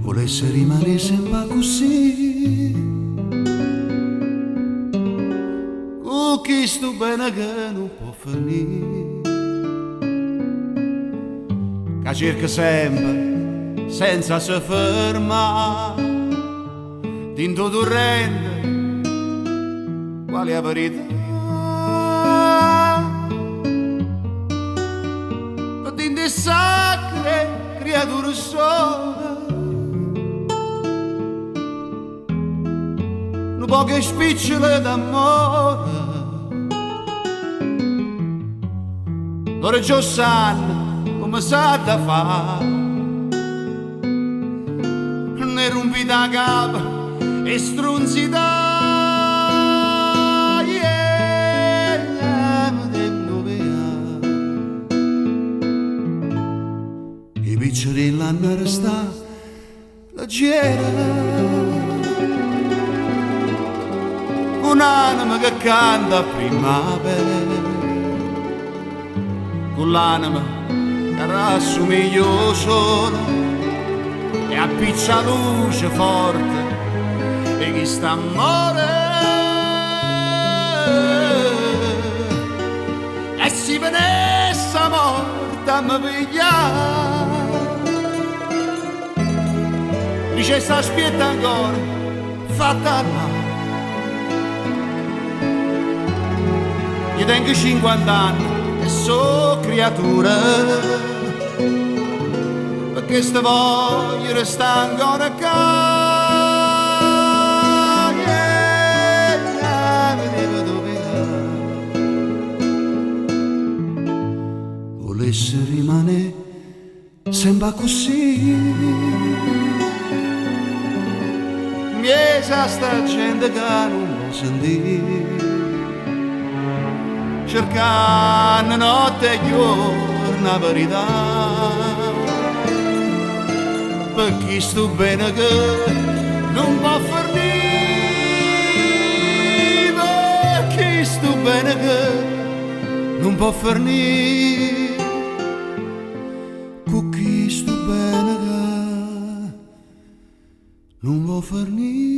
volesse rimanere sempre così, con chi sto bene che non può finire, che cerca sempre senza si fermare di introdurrende quale è la verità, di sacre creature sole, un po' che spicciole d'amore, ora già sanno come sa da fare, ne rompi da capo e strunzi da i piccioli hanno arrestato la giera, un'anima che canta a primavera, con l'anima che rassomiglia al sole e appiccia luce forte e chi sta amore e si venesse morta a me pigliare, dice sta spietta ancora fatta là, io tengo 50 anni e so creatura, perché sta voglio restare ancora qua. Volesse rimanere sempre così, miesa sta gente che non può sentire, cercando notte e giorno la verità, per chi sto bene che non può fornire, per chi sto bene che non può fornire, con chi sto bene che non può fornire.